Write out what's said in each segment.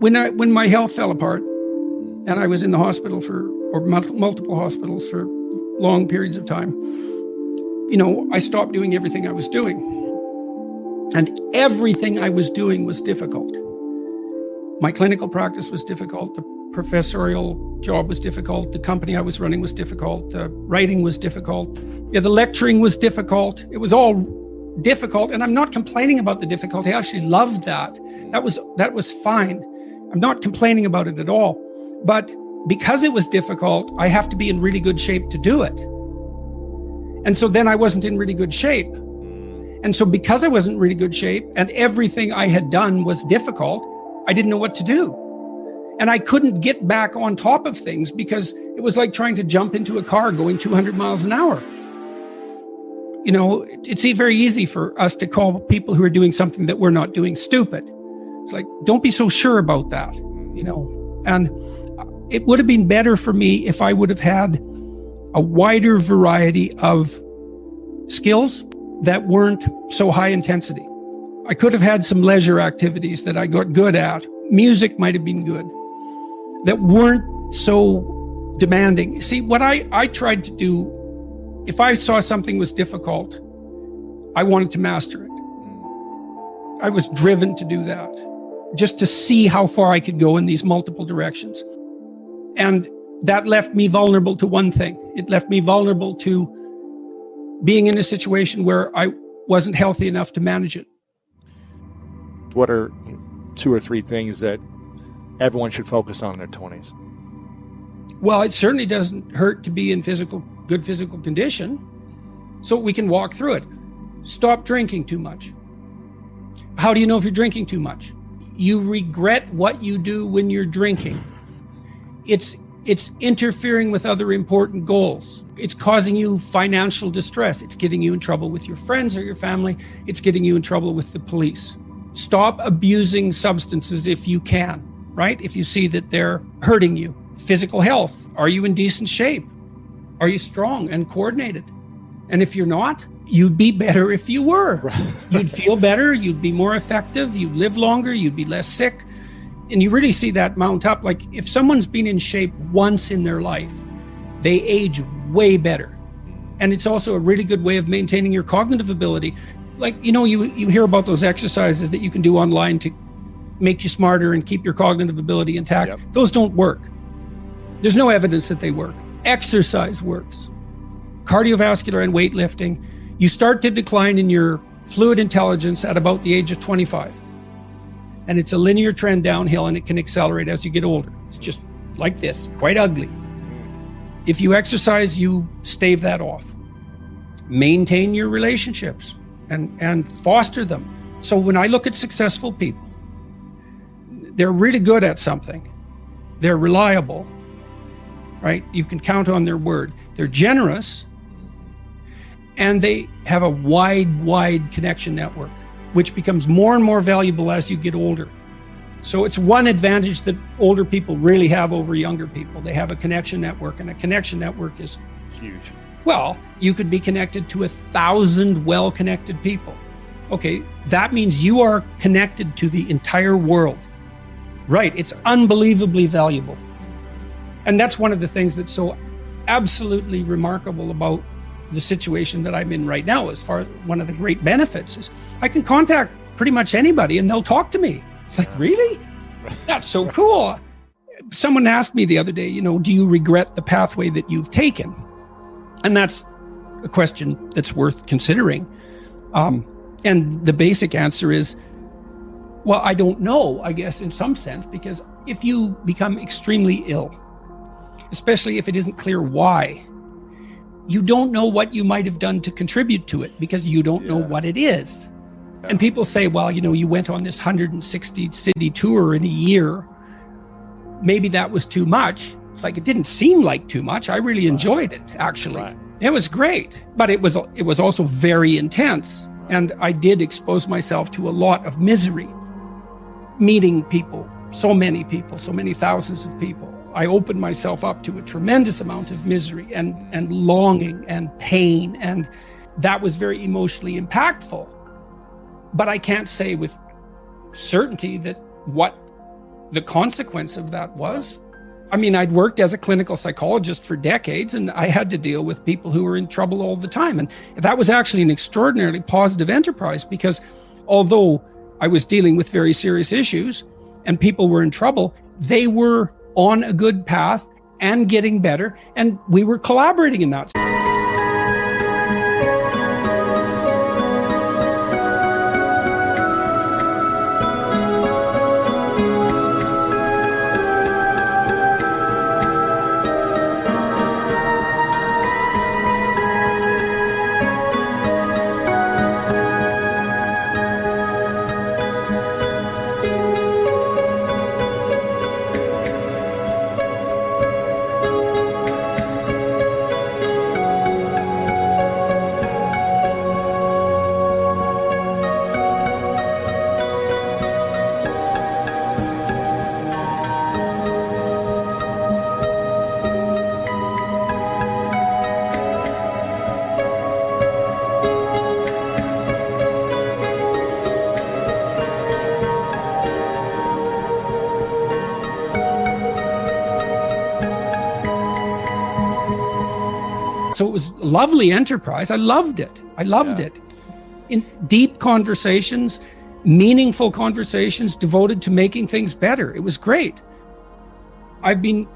When my health fell apart and I was in the hospital or multiple hospitals for long periods of time, I stopped doing everything I was doing. And everything I was doing was difficult. My clinical practice was difficult. The professorial job was difficult. The company I was running was difficult. The writing was difficult. The lecturing was difficult. It was all difficult. And I'm not complaining about the difficulty. I actually loved that. That was fine. I'm not complaining about it at all. But because it was difficult, I have to be in really good shape to do it. And so then I wasn't in really good shape. And so because I wasn't in really good shape and everything I had done was difficult, I didn't know what to do. And I couldn't get back on top of things because it was like trying to jump into a car going 200 miles an hour. It's very easy for us to call people who are doing something that we're not doing stupid. It's like, don't be so sure about that, And it would have been better for me if I would have had a wider variety of skills that weren't so high intensity. I could have had some leisure activities that I got good at. Music might have been good, that weren't so demanding. See, what I tried to do, if I saw something was difficult, I wanted to master it. I was driven to do that, just to see how far I could go in these multiple directions. And that left me vulnerable to one thing. It left me vulnerable to being in a situation where I wasn't healthy enough to manage it. What are 2 or 3 things that everyone should focus on in their 20s? Well, it certainly doesn't hurt to be in good physical condition, so we can walk through it. Stop drinking too much. How do you know if you're drinking too much? You regret what you do when you're drinking. It's interfering with other important goals. It's causing you financial distress. It's getting you in trouble with your friends or your family. It's getting you in trouble with the police. Stop abusing substances if you can, right? If you see that they're hurting you. Physical health. Are you in decent shape? Are you strong and coordinated? And if you're not, you'd be better if you were. You'd feel better. You'd be more effective. You'd live longer. You'd be less sick. And you really see that mount up. Like if someone's been in shape once in their life, they age way better. And it's also a really good way of maintaining your cognitive ability. Like, you hear about those exercises that you can do online to make you smarter and keep your cognitive ability intact. Yep. Those don't work. There's no evidence that they work. Exercise works. Cardiovascular and weightlifting, you start to decline in your fluid intelligence at about the age of 25. And it's a linear trend downhill, and it can accelerate as you get older. It's just like this, quite ugly. If you exercise, you stave that off. Maintain your relationships and foster them. So when I look at successful people, they're really good at something. They're reliable, right? You can count on their word. They're generous, and they have a wide connection network, which becomes more and more valuable as you get older. So it's one advantage that older people really have over younger people. They have a connection network, and a connection network is huge. Well, you could be connected to 1,000 well-connected people. Okay, that means you are connected to the entire world. Right, it's unbelievably valuable. And that's one of the things that's so absolutely remarkable about the situation that I'm in right now. As far as one of the great benefits is I can contact pretty much anybody and they'll talk to me. It's like, really? That's so cool. Someone asked me the other day, do you regret the pathway that you've taken? And that's a question that's worth considering. And the basic answer is, well, I don't know, I guess, in some sense, because if you become extremely ill, especially if it isn't clear why, you don't know what you might have done to contribute to it because you don't know what it is. Yeah. And people say, well, you went on this 160 city tour in a year. Maybe that was too much. It's like, it didn't seem like too much. I really enjoyed it, actually. Right. It was great, but it was also very intense. And I did expose myself to a lot of misery, meeting people, so many thousands of people. I opened myself up to a tremendous amount of misery and longing and pain, and that was very emotionally impactful. But I can't say with certainty that what the consequence of that was, I mean, I'd worked as a clinical psychologist for decades, and I had to deal with people who were in trouble all the time. And that was actually an extraordinarily positive enterprise, because although I was dealing with very serious issues and people were in trouble, they were on a good path and getting better, and we were collaborating in that. So it was a lovely enterprise. I loved it. It. In deep conversations, meaningful conversations devoted to making things better. It was great. I've been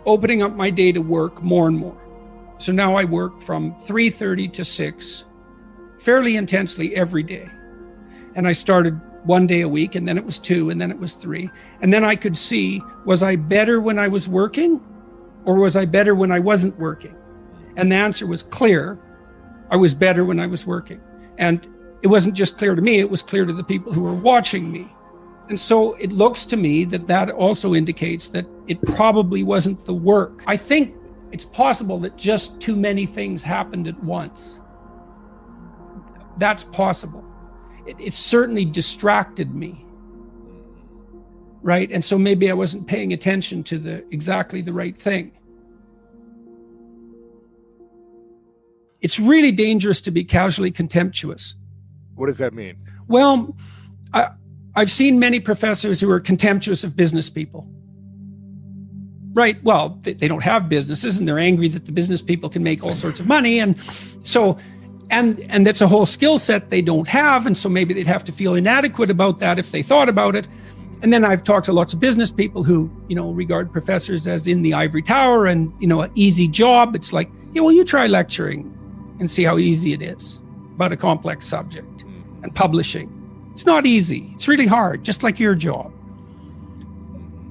opening up my day to work more and more. So now I work from 3:30 to 6, fairly intensely every day. And I started one day a week, and then it was 2, and then it was 3. And then I could see, was I better when I was working, or was I better when I wasn't working? And the answer was clear. I was better when I was working. And it wasn't just clear to me, it was clear to the people who were watching me. And so it looks to me that that also indicates that it probably wasn't the work. I think it's possible that just too many things happened at once. That's possible. It certainly distracted me, right? And so maybe I wasn't paying attention to exactly the right thing. It's really dangerous to be casually contemptuous. What does that mean? Well, I've seen many professors who are contemptuous of business people. Right. Well, they don't have businesses, and they're angry that the business people can make all sorts of money. And so, and that's a whole skill set they don't have. And so maybe they'd have to feel inadequate about that if they thought about it. And then I've talked to lots of business people who, regard professors as in the ivory tower and, an easy job. It's like, well, you try lecturing and see how easy it is about a complex subject. And publishing, it's not easy. It's really hard, just like your job.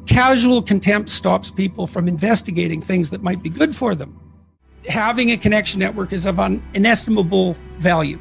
Casual contempt stops people from investigating things that might be good for them. Having a connection network is of inestimable value.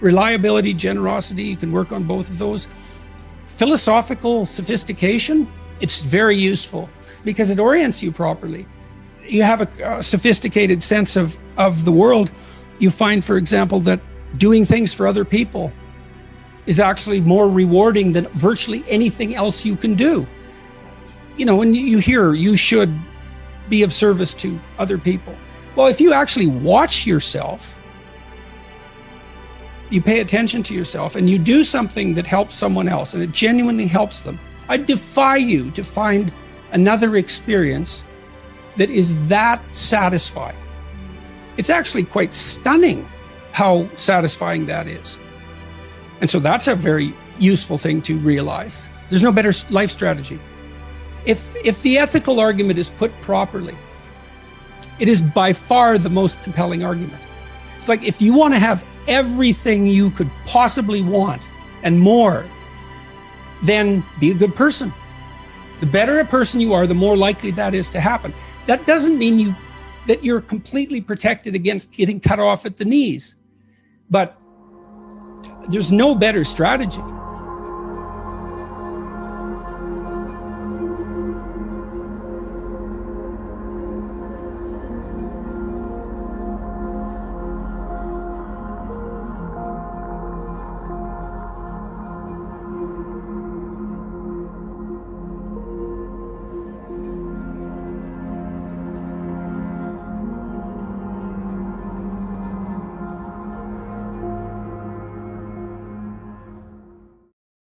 Reliability, generosity, you can work on both of those. Philosophical sophistication, it's very useful because it orients you properly. You have a sophisticated sense of the world. You find, for example, that doing things for other people is actually more rewarding than virtually anything else you can do. When you hear you should be of service to other people. Well, if you actually watch yourself, you pay attention to yourself and you do something that helps someone else and it genuinely helps them, I defy you to find another experience that is that satisfying. It's actually quite stunning how satisfying that is. And so that's a very useful thing to realize. There's no better life strategy. If the ethical argument is put properly, it is by far the most compelling argument. It's like, if you want to have everything you could possibly want and more, then be a good person. The better a person you are, the more likely that is to happen. That doesn't mean that you're completely protected against getting cut off at the knees, but there's no better strategy